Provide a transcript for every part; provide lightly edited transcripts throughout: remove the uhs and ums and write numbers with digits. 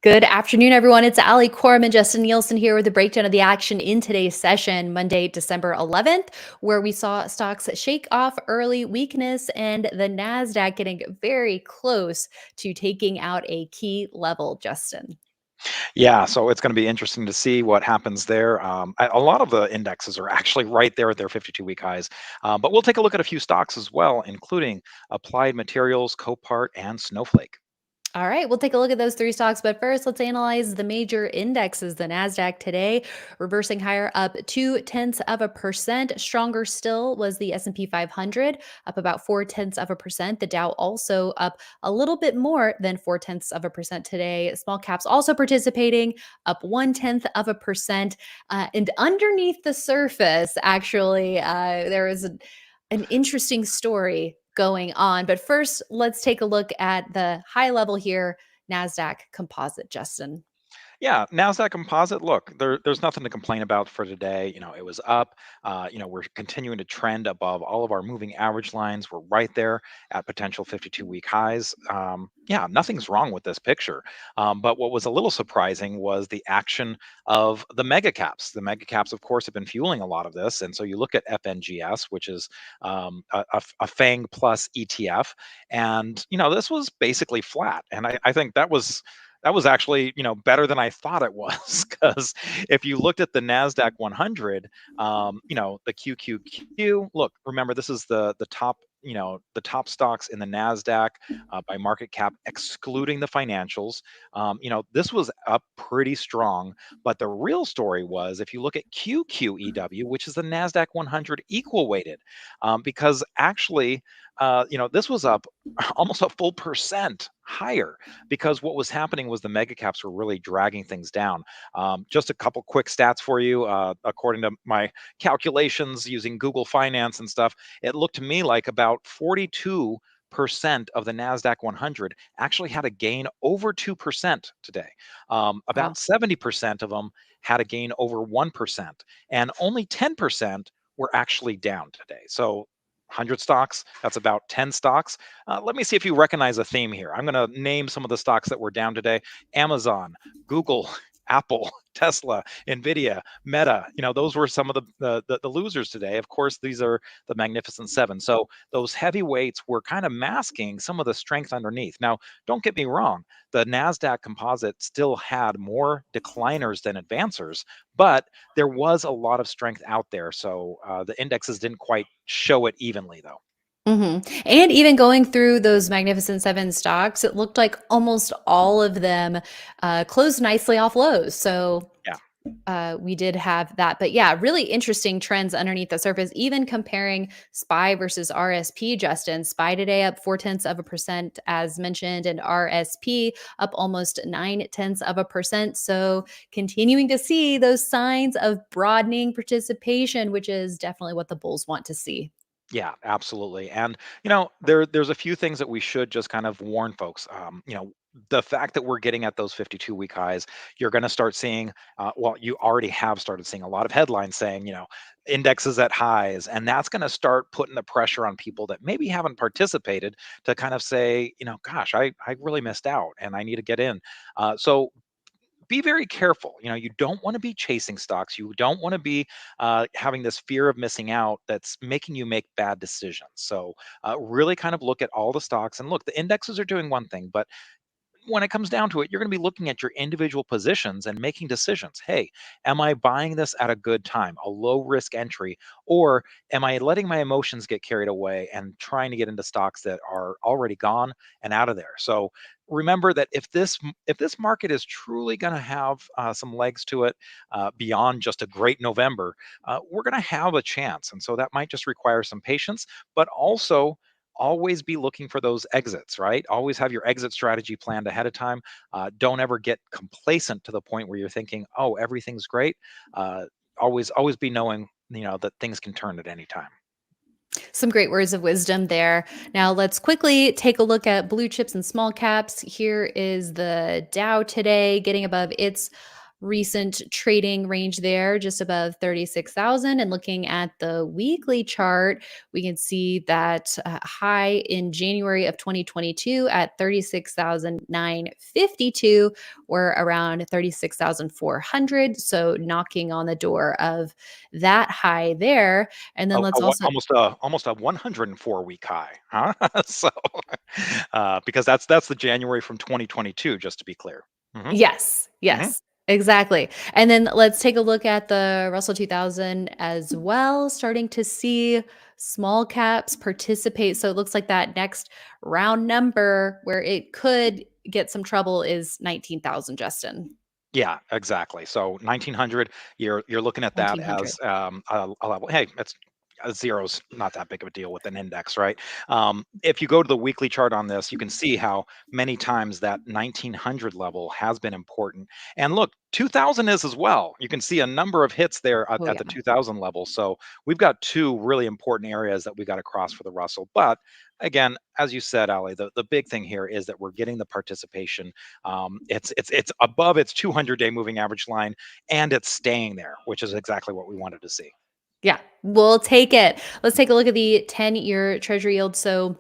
Good afternoon, everyone. It's Ali, Coram, and Justin Nielsen here with a breakdown of the action in today's session, Monday, December 11th, where we saw stocks shake off early weakness and the NASDAQ getting very close to taking out a key level, Justin. Yeah, so it's going to be interesting to see what happens there. A lot of the indexes are actually right there at their 52-week highs, but we'll take a look at a few stocks as well, including Applied Materials, Copart, and Snowflake. All right, we'll take a look at those three stocks, but first let's analyze the major indexes. The NASDAQ today reversing higher up 0.2%. Stronger still was the S&P 500, up about 0.4%. The Dow also up a little bit more than 0.4% today. Small caps also participating, up 0.1%. And underneath the surface, actually, there is an interesting story going on. But first, let's take a look at the high level here, NASDAQ composite, Justin. Yeah, Nasdaq Composite. Look, there's nothing to complain about for today. It was up. We're continuing to trend above all of our moving average lines. We're right there at potential 52-week highs. Yeah, nothing's wrong with this picture. But what was a little surprising was the action of the megacaps. The megacaps, of course, have been fueling a lot of this. And so you look at FNGS, which is a FANG plus ETF, and this was basically flat. And I think that was actually better than I thought it was, because if you looked at the Nasdaq 100, the QQQ, look, remember, this is the top, the top stocks in the Nasdaq by market cap, excluding the financials. This was up pretty strong, but the real story was if you look at QQEW, which is the Nasdaq 100 equal weighted, because actually, this was up almost a full percent higher, because what was happening was the mega caps were really dragging things down. Just a couple quick stats for you. According to my calculations using Google Finance and stuff, it looked to me like about 42% of the NASDAQ 100 actually had a gain over 2% today. Wow. About 70% of them had a gain over 1%, and only 10% were actually down today. So 100 stocks, that's about 10 stocks. Let me see if you recognize a theme here. I'm going to name some of the stocks that were down today: Amazon, Google, Apple, Tesla, Nvidia, Meta. Those were some of the losers today. Of course, these are the Magnificent Seven. So those heavyweights were kind of masking some of the strength underneath. Now, don't get me wrong, the Nasdaq Composite still had more decliners than advancers, but there was a lot of strength out there. So the indexes didn't quite show it evenly, though. And even going through those Magnificent Seven stocks, it looked like almost all of them closed nicely off lows. So Yeah. we did have that. But yeah, really interesting trends underneath the surface, even comparing SPY versus RSP, Justin. SPY today up 0.4%, as mentioned, and RSP up almost 0.9%. So continuing to see those signs of broadening participation, which is definitely what the bulls want to see. Yeah, absolutely. And there's a few things that we should just kind of warn folks. The fact that we're getting at those 52-week highs, you're going to start seeing. Well, you already have started seeing a lot of headlines saying, indexes at highs, and that's going to start putting the pressure on people that maybe haven't participated to kind of say, gosh, I really missed out, and I need to get in. So be very careful. You don't want to be chasing stocks. You don't want to be having this fear of missing out that's making you make bad decisions. So really kind of look at all the stocks, and look, the indexes are doing one thing, but when it comes down to it, you're going to be looking at your individual positions and making decisions. Hey, am I buying this at a good time, a low risk entry, or am I letting my emotions get carried away and trying to get into stocks that are already gone and out of there? So remember that if this market is truly going to have some legs to it beyond just a great November, we're going to have a chance. And so that might just require some patience, but also always be looking for those exits, right? Always have your exit strategy planned ahead of time. Don't ever get complacent to the point where you're thinking, oh, everything's great. Always be knowing, that things can turn at any time. Some great words of wisdom there. Now, let's quickly take a look at blue chips and small caps. Here is the Dow today getting above its recent trading range there, just above 36,000. And looking at the weekly chart, we can see that high in January of 2022 at 36,952. We're around 36,400. So knocking on the door of that high there. And then let's also, Almost a 104 week high, huh? So, because that's the January from 2022, just to be clear. Mhm, yes, mhm. yes, exactly. And then let's take a look at the Russell 2000 as well, starting to see small caps participate. So it looks like that next round number where it could get some trouble is 19,000, Justin. Yeah, exactly. So 1900, you're looking at that 1900. as a level. Hey, it's zero's not that big of a deal with an index, right? If you go to the weekly chart on this, you can see how many times that 1900 level has been important. And look, 2000 is as well. You can see a number of hits there Oh, at yeah. the 2000 level. So we've got two really important areas that we got to cross for the Russell. But again, as you said, Ali, the big thing here is that we're getting the participation. It's above its 200-day moving average line, and it's staying there, which is exactly what we wanted to see. Yeah, we'll take it. Let's take a look at the 10-year Treasury yield. So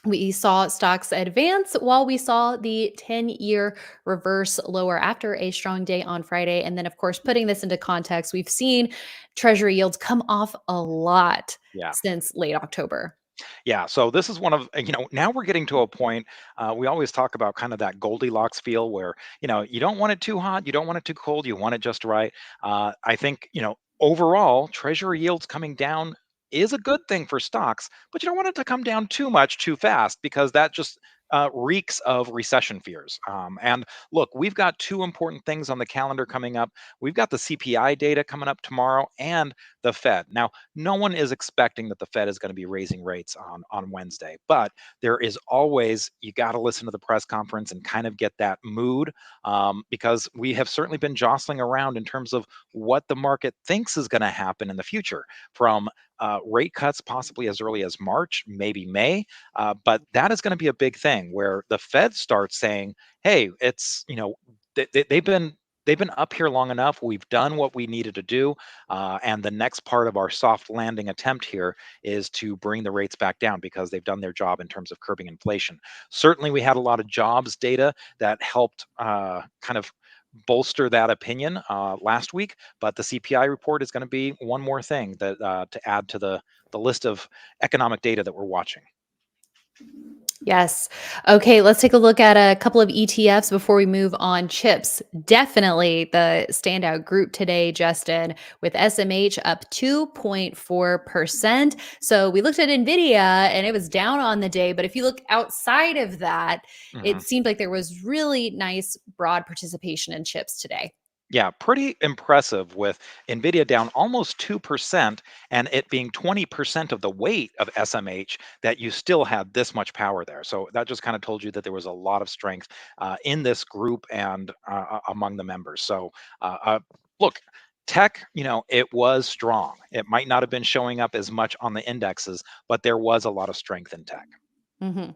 we saw stocks advance while we saw the 10-year reverse lower after a strong day on Friday. And then, of course, putting this into context, we've seen Treasury yields come off a lot Yeah. since late October. Yeah, so this is one of now we're getting to a point. We always talk about kind of that Goldilocks feel where you don't want it too hot, you don't want it too cold, you want it just right. I think overall Treasury yields coming down is a good thing for stocks, but you don't want it to come down too much too fast because that just reeks of recession fears. And look, we've got two important things on the calendar coming up. We've got the CPI data coming up tomorrow and the Fed. Now, no one is expecting that the Fed is going to be raising rates on Wednesday, but there is always you got to listen to the press conference and kind of get that mood because we have certainly been jostling around in terms of what the market thinks is going to happen in the future, from rate cuts possibly as early as March, maybe May, but that is going to be a big thing where the Fed starts saying, "Hey, it's they've been." They've been up here long enough. We've done what we needed to do. And the next part of our soft landing attempt here is to bring the rates back down because they've done their job in terms of curbing inflation. Certainly, we had a lot of jobs data that helped kind of bolster that opinion last week, but the CPI report is going to be one more thing that to add to the list of economic data that we're watching. Yes. Okay, let's take a look at a couple of ETFs before we move on. Chips, definitely the standout group today, Justin, with SMH up 2.4%. So we looked at Nvidia and it was down on the day, but if you look outside of that, Mhm. it seemed like there was really nice broad participation in chips today. Yeah, pretty impressive with Nvidia down almost 2% and it being 20% of the weight of SMH that you still had this much power there. So that just kind of told you that there was a lot of strength in this group and among the members. So look, tech, it was strong. It might not have been showing up as much on the indexes, but there was a lot of strength in tech.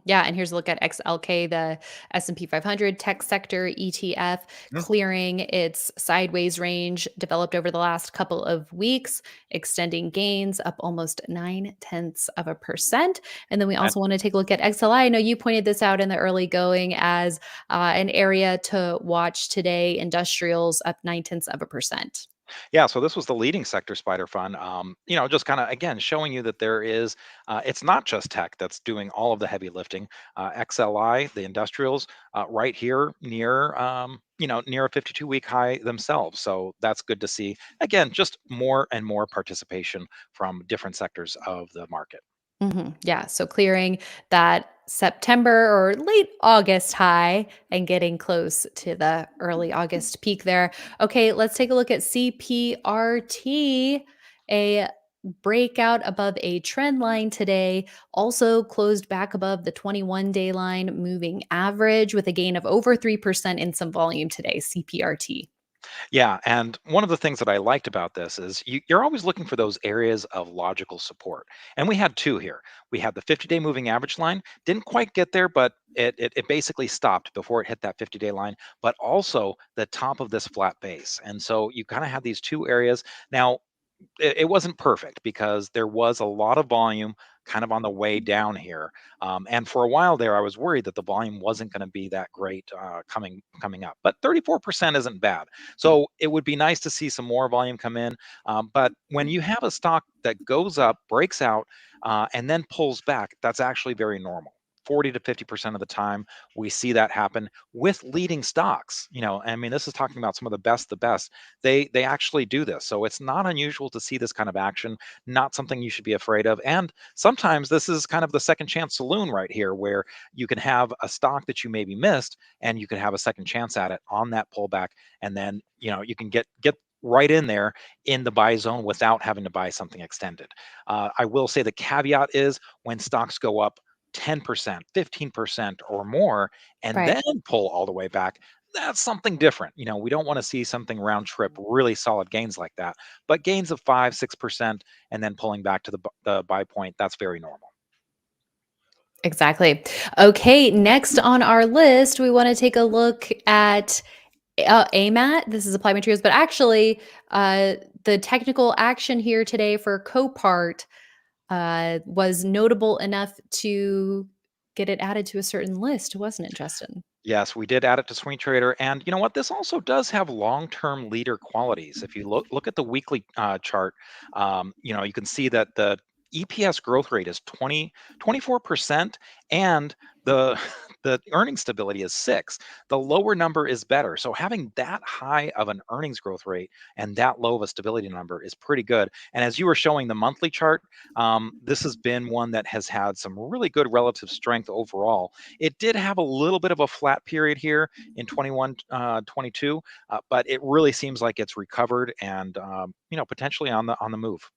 Yeah, and here's a look at XLK, the S&P 500 tech sector ETF, clearing its sideways range developed over the last couple of weeks, extending gains up almost 0.9%. And then we Mhm. also want to take a look at XLI. I know you pointed this out in the early going as an area to watch today. Industrials up 0.9%. Yeah, so this was the leading sector spider fund. Just kind of again showing you that there is, it's not just tech that's doing all of the heavy lifting. XLI, the industrials, right here near, near a 52-week high themselves. So that's good to see. Again, just more and more participation from different sectors of the market. Yeah. So clearing that September or late August high and getting close to the early August peak there. Okay. Let's take a look at CPRT. A breakout above a trend line today, also closed back above the 21-day line moving average with a gain of over 3% in some volume today. CPRT. Yeah, and one of the things that I liked about this is you're always looking for those areas of logical support. And we had two here. We had the 50-day moving average line, didn't quite get there, but it basically stopped before it hit that 50-day line, but also the top of this flat base. And so you kind of had these two areas. Now, it wasn't perfect because there was a lot of volume kind of on the way down here, and for a while there, I was worried that the volume wasn't going to be that great coming up. But 34% isn't bad, so it would be nice to see some more volume come in. But when you have a stock that goes up, breaks out, and then pulls back, that's actually very normal. 40 to 50% of the time, we see that happen with leading stocks. I mean, this is talking about some of the best they actually do this. So it's not unusual to see this kind of action, not something you should be afraid of. And sometimes this is kind of the second chance saloon right here, where you can have a stock that you maybe missed and you can have a second chance at it on that pullback. And then, you can get right in there in the buy zone without having to buy something extended. I will say the caveat is when stocks go up 10%, 15% or more, and then Right. pull all the way back, that's something different. We don't want to see something round trip, really solid gains like that. But gains of 5, 6%, and then pulling back to the buy point, that's very normal. Exactly. Okay, next on our list, we want to take a look at AMAT. This is applied materials, but actually, the technical action here today for Copart was notable enough to get it added to a certain list, wasn't it, Justin? Yes, we did add it to Swing Trader, and you know what? This also does have long-term leader qualities. If you look at the weekly chart, you can see that the EPS growth rate is 24%, and the the earning stability is 6. The lower number is better. So having that high of an earnings growth rate and that low of a stability number is pretty good. And as you were showing the monthly chart, this has been one that has had some really good relative strength overall. It did have a little bit of a flat period here in 21, 22, but it really seems like it's recovered and potentially on the move.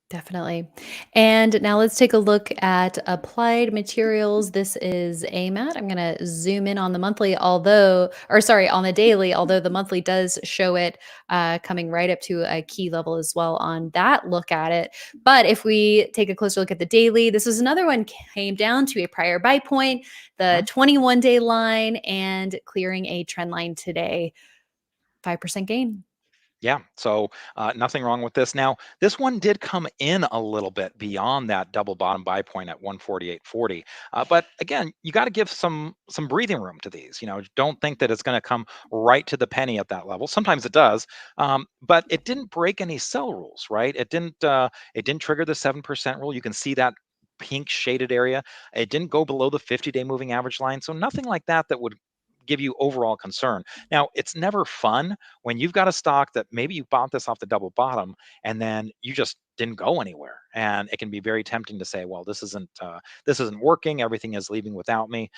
Definitely. And now let's take a look at applied materials. This is AMAT. I'm going to zoom in on the monthly, on the daily, although the monthly does show it coming right up to a key level as well on that look at it. But if we take a closer look at the daily, this was another one came down to a prior buy point, the Mhm. 21-day line, and clearing a trend line today. 5% gain. Yeah, so nothing wrong with this. Now, this one did come in a little bit beyond that double bottom buy point at 148.40. But again, you got to give some breathing room to these. Don't think that it's going to come right to the penny at that level. Sometimes it does, but it didn't break any sell rules, right? It didn't trigger the 7% rule. You can see that pink shaded area. It didn't go below the 50-day moving average line, so nothing like that would give you overall concern. Now, it's never fun when you've got a stock that maybe you bought this off the double bottom and then you just didn't go anywhere, and it can be very tempting to say, well, this isn't working, everything is leaving without me.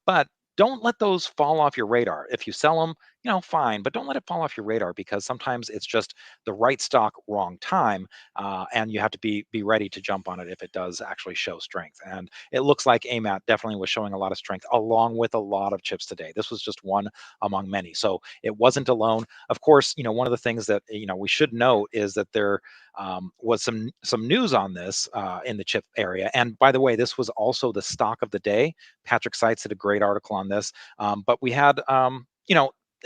But don't let those fall off your radar. If you sell them, fine, but don't let it fall off your radar, because sometimes it's just the right stock, wrong time, and you have to be ready to jump on it if it does actually show strength. And it looks like AMAT definitely was showing a lot of strength along with a lot of chips today. This was just one among many. So it wasn't alone. Of course, one of the things that we should note is that there was some news on this in the chip area. And by the way, this was also the stock of the day. Patrick Seitz did a great article on this. But we had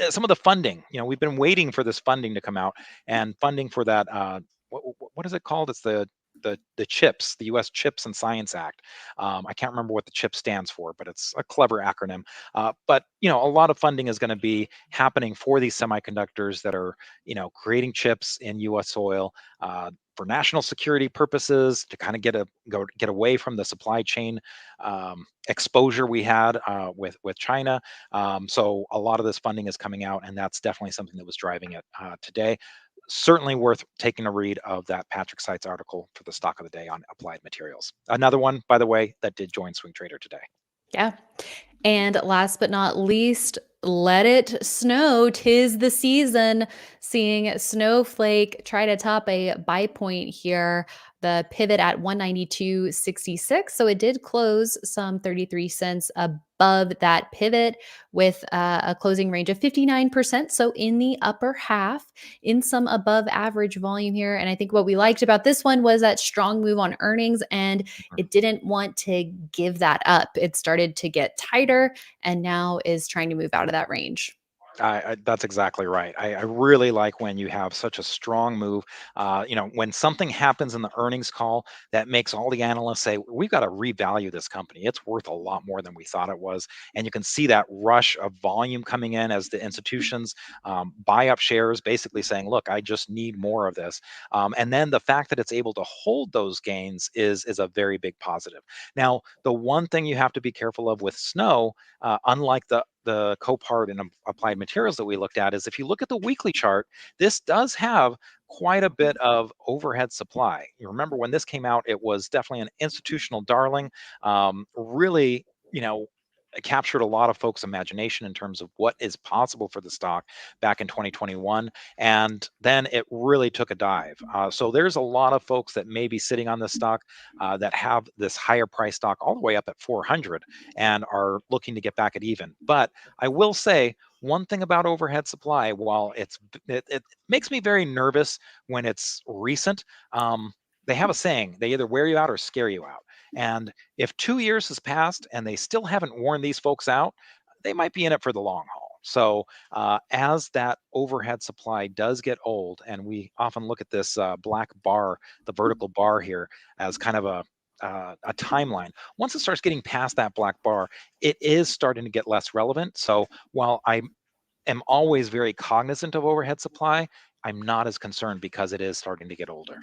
some of the funding. We've been waiting for this funding to come out, and funding for that. What is it called? It's the CHIPS, the U.S. CHIPS and Science Act. I can't remember what the CHIP stands for, but it's a clever acronym. But a lot of funding is going to be happening for these semiconductors that are creating chips in U.S. soil. For national security purposes, to kind of get away from the supply chain exposure we had with China. So a lot of this funding is coming out, and that's definitely something that was driving it today. Certainly worth taking a read of that Patrick Seitz article for the stock of the day on applied materials. Another one, by the way, that did join Swing Trader today. Yeah. And last but not least, let it snow. 'Tis the season. Seeing Snowflake try to top a buy point here. The pivot at 192.66. So it did close some 33 cents above that pivot with a closing range of 59%. So in the upper half, in some above average volume here. And I think what we liked about this one was that strong move on earnings, and it didn't want to give that up. It started to get tighter and now is trying to move out of that range. That's exactly right. I really like when you have such a strong move. When something happens in the earnings call that makes all the analysts say, we've got to revalue this company. It's worth a lot more than we thought it was. And you can see that rush of volume coming in as the institutions buy up shares, basically saying, look, I just need more of this. And then the fact that it's able to hold those gains is a very big positive. Now, the one thing you have to be careful of with Snow, unlike the Copart and applied materials that we looked at, is if you look at the weekly chart, this does have quite a bit of overhead supply. You remember when this came out, it was definitely an institutional darling. Really, it captured a lot of folks' imagination in terms of what is possible for the stock back in 2021, and then it really took a dive. So there's a lot of folks that may be sitting on this stock that have this higher price stock all the way up at 400 and are looking to get back at even. But I will say one thing about overhead supply, while it makes me very nervous when it's recent. They have a saying: they either wear you out or scare you out. And if 2 years has passed and they still haven't worn these folks out, they might be in it for the long haul. So as that overhead supply does get old, and we often look at this black bar, the vertical bar here, as kind of a timeline. Once it starts getting past that black bar, it is starting to get less relevant. So while I am always very cognizant of overhead supply, I'm not as concerned because it is starting to get older.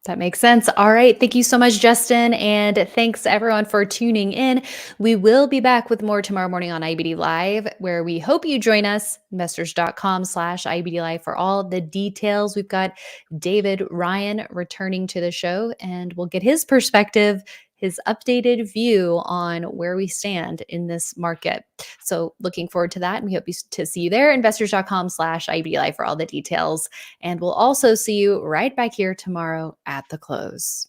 That makes sense. All right. Thank you so much, Justin. And thanks everyone for tuning in. We will be back with more tomorrow morning on IBD Live, where we hope you join us, investors.com/IBD Live for all the details. We've got David Ryan returning to the show, and we'll get his perspective, his updated view on where we stand in this market. So looking forward to that. And we hope to see you there, investors.com/IBD Live for all the details. And we'll also see you right back here tomorrow at the close.